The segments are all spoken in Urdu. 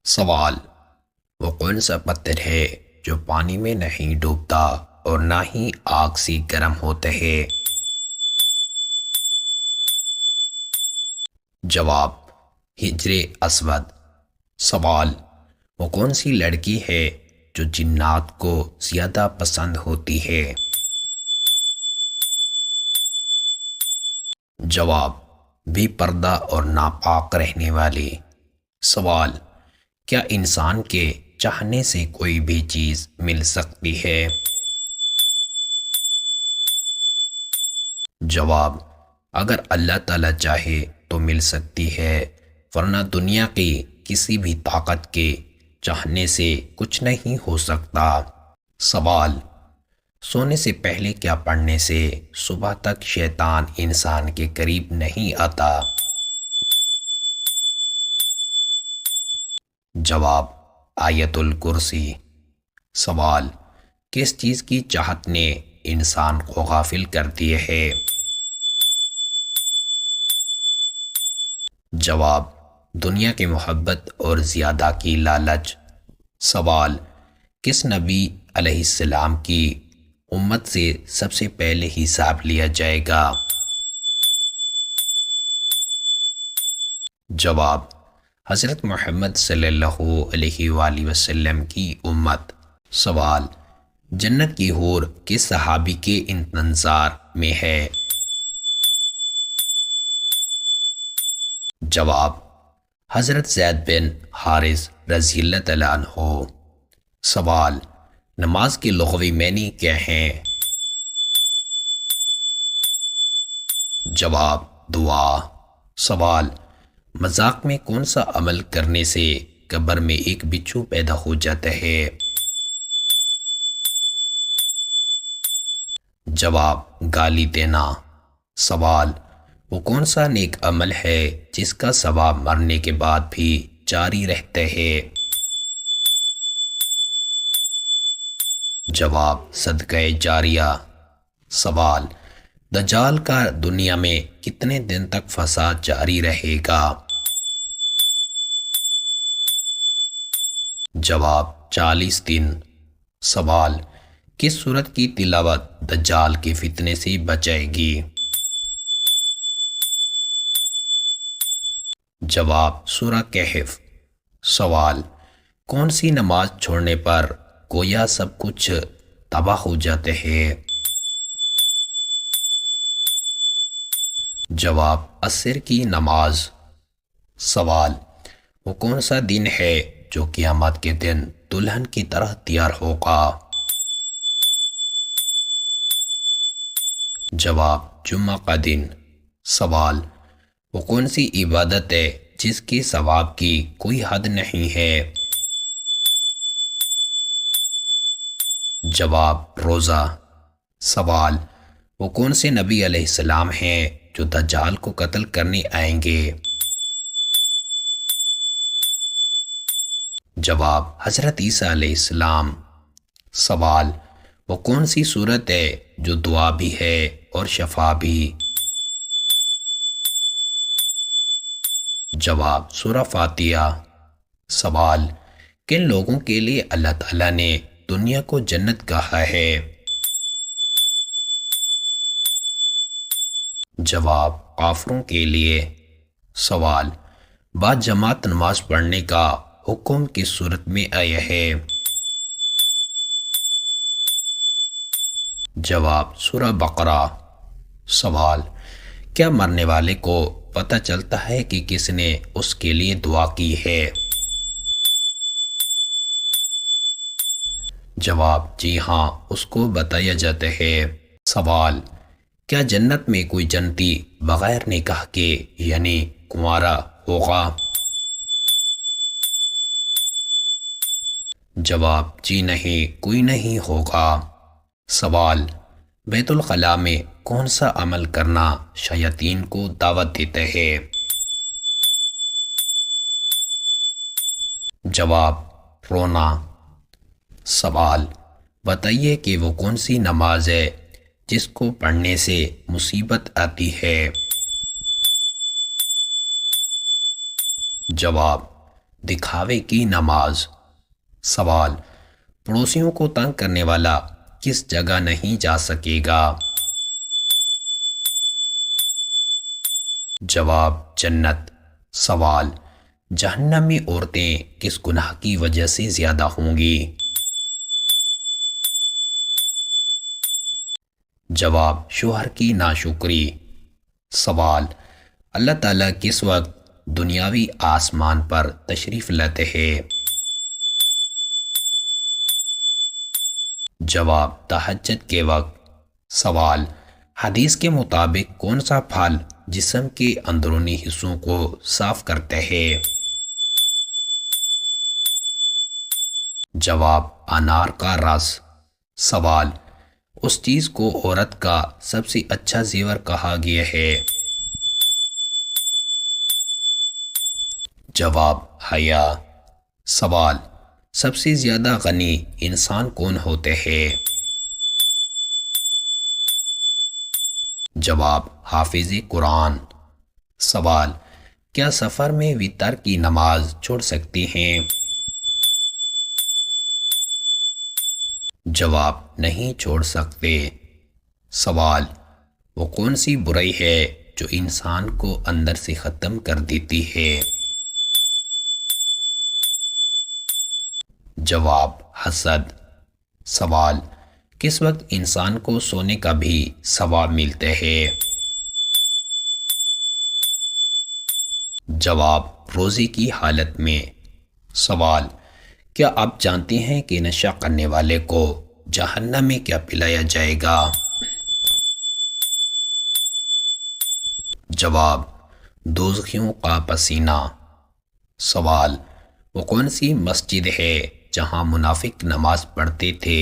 سوال: وہ کون سا پتھر ہے جو پانی میں نہیں ڈوبتا اور نہ ہی آگ سے گرم ہوتا ہے؟ جواب: حجر اسود۔ سوال: وہ کون سی لڑکی ہے جو جنات کو زیادہ پسند ہوتی ہے؟ جواب: بے پردہ اور ناپاک رہنے والی۔ سوال: کیا انسان کے چاہنے سے کوئی بھی چیز مل سکتی ہے؟ جواب: اگر اللہ تعالیٰ چاہے تو مل سکتی ہے، ورنہ دنیا کی کسی بھی طاقت کے چاہنے سے کچھ نہیں ہو سکتا۔ سوال: سونے سے پہلے کیا پڑھنے سے صبح تک شیطان انسان کے قریب نہیں آتا؟ جواب: آیت الکرسی۔ سوال: کس چیز کی چاہت نے انسان کو غافل کر دیے ہے؟ جواب: دنیا کی محبت اور زیادہ کی لالچ۔ سوال: کس نبی علیہ السلام کی امت سے سب سے پہلے حساب لیا جائے گا؟ جواب: حضرت محمد صلی اللہ علیہ وآلہ وسلم کی امت۔ سوال: جنت کی حور کس صحابی کے انتظار میں ہے؟ جواب: حضرت زید بن حارث رضی اللہ تعالیٰ عنہ۔ سوال: نماز کے لغوی معنی کیا ہیں؟ جواب: دعا۔ سوال: مذاق میں کون سا عمل کرنے سے قبر میں ایک بچھو پیدا ہو جاتا ہے؟ جواب: گالی دینا۔ سوال: وہ کون سا نیک عمل ہے جس کا ثواب مرنے کے بعد بھی جاری رہتا ہے؟ جواب: صدقہ جاریہ۔ سوال: دجال کا دنیا میں کتنے دن تک فساد جاری رہے گا؟ جواب: 40 دن۔ سوال: کس سورت کی تلاوت دجال کے فتنے سے بچائے گی؟ جواب: سورہ کہف۔ سوال: کون سی نماز چھوڑنے پر گویا سب کچھ تباہ ہو جاتے ہے؟ جواب: عصر کی نماز۔ سوال: وہ کون سا دن ہے جو قیامت کے دن دلہن کی طرح تیار ہوگا؟ جواب: جمعہ کا دن۔ سوال: وہ کون سی عبادت ہے جس کے ثواب کی کوئی حد نہیں ہے؟ جواب: روزہ۔ سوال: وہ کون سے نبی علیہ السلام ہیں جو دجال کو قتل کرنے آئیں گے؟ جواب: حضرت عیسیٰ علیہ السلام۔ سوال: وہ کون سی صورت ہے جو دعا بھی ہے اور شفا بھی؟ جواب: سورہ فاتحہ۔ سوال: کن لوگوں کے لیے اللہ تعالیٰ نے دنیا کو جنت کہا ہے؟ جواب: کافروں کے لیے۔ سوال: با جماعت نماز پڑھنے کا حکم کس صورت میں آیا ہے؟ جواب: سورہ بقرہ۔ سوال: کیا مرنے والے کو پتہ چلتا ہے کہ کس نے اس کے لیے دعا کی ہے؟ جواب: جی ہاں، اس کو بتایا جاتا ہے۔ سوال: کیا جنت میں کوئی جنتی بغیر نکاح کے یعنی کنوارا ہوگا؟ جواب: جی نہیں، کوئی نہیں ہوگا۔ سوال: بیت الخلاء میں کون سا عمل کرنا شیاطین کو دعوت دیتا ہے؟ جواب: رونا۔ سوال: بتائیے کہ وہ کون سی نماز ہے جس کو پڑھنے سے مصیبت آتی ہے؟ جواب: دکھاوے کی نماز۔ سوال، پڑوسیوں کو تنگ کرنے والا کس جگہ نہیں جا سکے گا؟ جواب، جنت۔ سوال، جہنم میں عورتیں کس گناہ کی وجہ سے زیادہ ہوں گی؟ جواب، شوہر کی ناشکری۔ سوال، اللہ تعالیٰ کس وقت دنیاوی آسمان پر تشریف لاتے ہیں؟ جواب، تہجد کے وقت۔ سوال، حدیث کے مطابق کون سا پھل جسم کے اندرونی حصوں کو صاف کرتے ہیں؟ جواب، انار کا رس۔ سوال، اس چیز کو عورت کا سب سے اچھا زیور کہا گیا ہے؟ جواب، حیا۔ سوال، سب سے زیادہ غنی انسان کون ہوتے ہیں؟ جواب، حافظ قرآن۔ سوال، کیا سفر میں وتر کی نماز چھوڑ سکتے ہیں؟ جواب، نہیں چھوڑ سکتے۔ سوال، وہ کون سی برائی ہے جو انسان کو اندر سے ختم کر دیتی ہے؟ جواب، حسد۔ سوال، کس وقت انسان کو سونے کا بھی ثواب ملتے ہیں؟ جواب، روزے کی حالت میں۔ سوال، کیا آپ جانتے ہیں کہ نشہ کرنے والے کو جہنم میں کیا پلایا جائے گا؟ جواب، دوزخیوں کا پسینہ۔ سوال، وہ کون سی مسجد ہے جہاں منافق نماز پڑھتے تھے؟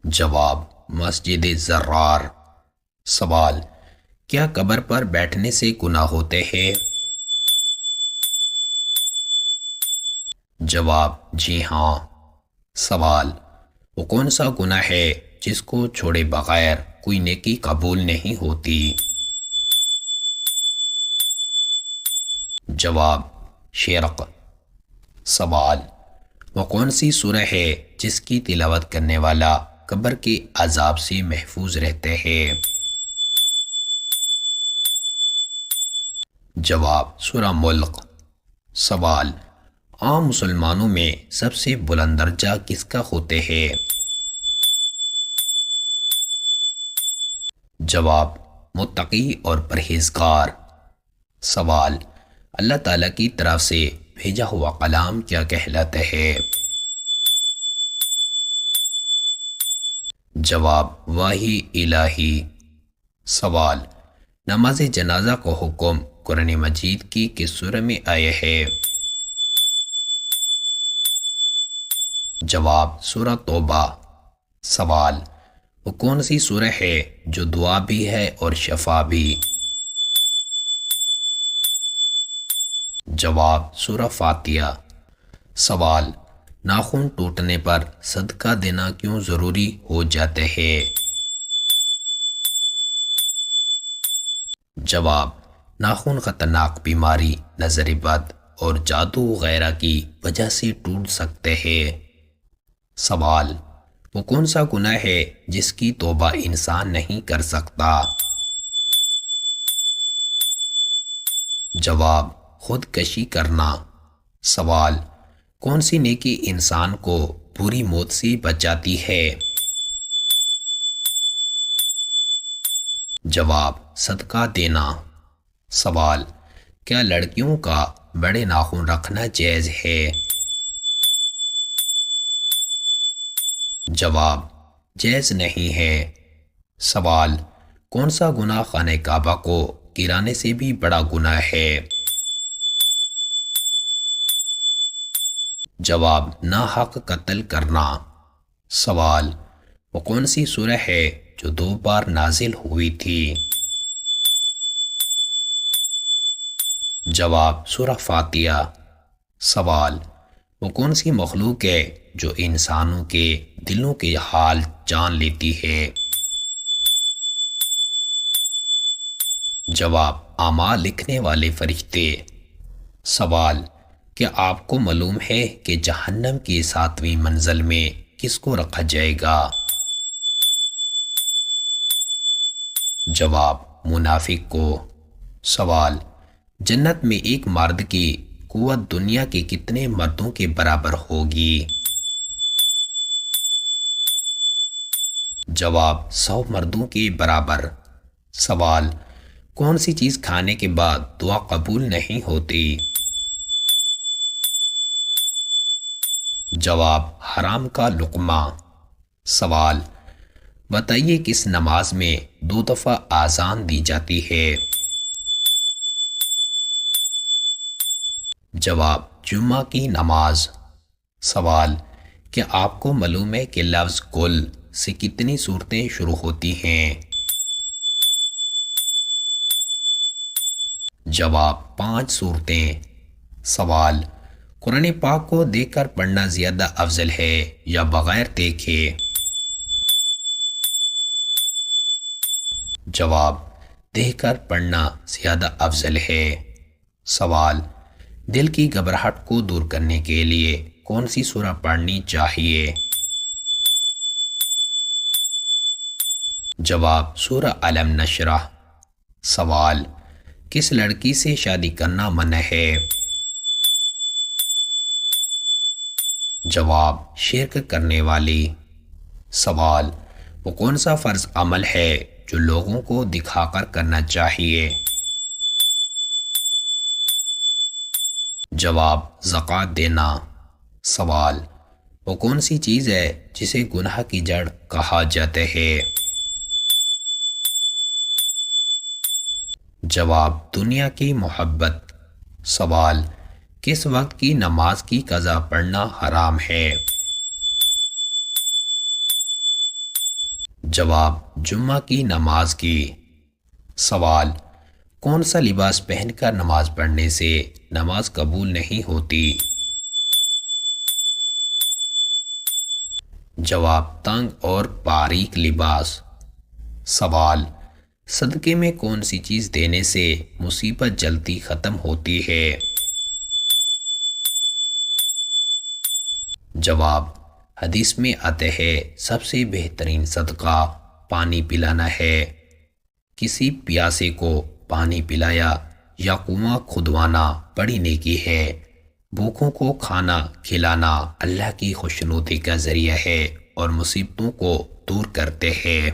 جواب، مسجد زرار۔ سوال، کیا قبر پر بیٹھنے سے گناہ ہوتے ہیں؟ جواب، جی ہاں۔ سوال، وہ کون سا گناہ ہے جس کو چھوڑے بغیر کوئی نیکی قبول نہیں ہوتی؟ جواب، شرک۔ سوال، وہ کون سی سورہ ہے جس کی تلاوت کرنے والا قبر کے عذاب سے محفوظ رہتے ہیں؟ جواب، سورہ ملک۔ سوال، عام مسلمانوں میں سب سے بلند درجہ کس کا ہوتے ہیں؟ جواب، متقی اور پرہیزگار۔ سوال، اللہ تعالیٰ کی طرف سے بھیجا ہوا کلام کیا کہلاتا ہے؟ جواب، وحی الہی۔ سوال، نماز جنازہ کو حکم قرآن مجید کی کس سورہ میں آیا ہے؟ جواب، سورہ توبہ۔ سوال، وہ کون سی سورہ ہے جو دعا بھی ہے اور شفا بھی؟ جواب، سورہ فاتحہ۔ سوال، ناخن ٹوٹنے پر صدقہ دینا کیوں ضروری ہو جاتے ہیں؟ جواب، ناخن خطرناک بیماری، نظر بد اور جادو وغیرہ کی وجہ سے ٹوٹ سکتے ہیں۔ سوال، وہ کون سا گناہ ہے جس کی توبہ انسان نہیں کر سکتا؟ جواب، خودکشی کرنا۔ سوال، کون سی نیکی انسان کو بری موت سے بچاتی ہے؟ جواب، صدقہ دینا۔ سوال، کیا لڑکیوں کا بڑے ناخن رکھنا جائز ہے؟ جواب، جائز نہیں ہے۔ سوال، کون سا گناہ خانہ کعبہ کو گرانے سے بھی بڑا گناہ ہے؟ جواب، ناحق قتل کرنا۔ سوال، وہ کون سی سورہ ہے جو 2 بار نازل ہوئی تھی؟ جواب، سورہ فاتحہ۔ سوال، وہ کون سی مخلوق ہے جو انسانوں کے دلوں کے حال جان لیتی ہے؟ جواب، اعمال لکھنے والے فرشتے۔ سوال، کیا آپ کو معلوم ہے کہ جہنم کی 7ویں منزل میں کس کو رکھا جائے گا؟ جواب، منافق کو۔ سوال، جنت میں ایک مرد کی قوت دنیا کے کتنے مردوں کے برابر ہوگی؟ جواب، 100 مردوں کے برابر۔ سوال، کون سی چیز کھانے کے بعد دعا قبول نہیں ہوتی؟ جواب، حرام کا لقمہ۔ سوال، بتائیے کس نماز میں 2 دفعہ اذان دی جاتی ہے؟ جواب، جمعہ کی نماز۔ سوال، کیا آپ کو معلوم ہے کہ لفظ کل سے کتنی صورتیں شروع ہوتی ہیں؟ جواب، 5 صورتیں۔ سوال، قرآن پاک کو دیکھ کر پڑھنا زیادہ افضل ہے یا بغیر دیکھے؟ جواب، دیکھ کر پڑھنا زیادہ افضل ہے۔ سوال، دل کی گھبراہٹ کو دور کرنے کے لیے کون سی سورہ پڑھنی چاہیے؟ جواب، سورہ علم نشرح۔ سوال، کس لڑکی سے شادی کرنا منع ہے؟ جواب، شرک کرنے والی۔ سوال، وہ کون سا فرض عمل ہے جو لوگوں کو دکھا کر کرنا چاہیے؟ جواب، زکوٰۃ دینا۔ سوال، وہ کون سی چیز ہے جسے گناہ کی جڑ کہا جاتا ہے؟ جواب، دنیا کی محبت۔ سوال، کس وقت کی نماز کی قضا پڑھنا حرام ہے؟ جواب، جمعہ کی نماز کی۔ سوال، کون سا لباس پہن کر نماز پڑھنے سے نماز قبول نہیں ہوتی؟ جواب، تنگ اور باریک لباس۔ سوال، صدقے میں کون سی چیز دینے سے مصیبت جلدی ختم ہوتی ہے؟ جواب، حدیث میں آتا ہے سب سے بہترین صدقہ پانی پلانا ہے۔ کسی پیاسے کو پانی پلایا یا کنواں کھدوانا بڑی نیکی ہے۔ بھوکوں کو کھانا کھلانا اللہ کی خوشنودی کا ذریعہ ہے اور مصیبتوں کو دور کرتے ہیں۔